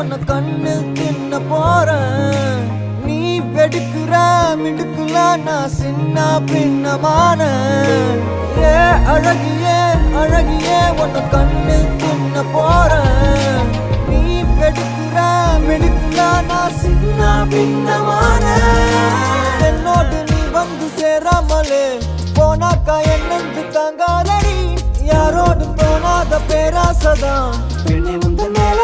உன்னை கண்ணு தின்ன போறேன். நீ வெடுக்குற மிடுக்குல நான் சின்ன பின்னமான. ஏ அழகியே அழகியே உன்னை கண்ணு தின்ன போறேன். நீ வெடுக்குற மிடுக்குல நான் சின்ன பின்னமான. என்னோடு நீ வந்து சேராமலே போனாக்கா என்னென்று தாங்காதடி. யாரோடு போனாத பேராசதான் பெண்ணை உந்த மேல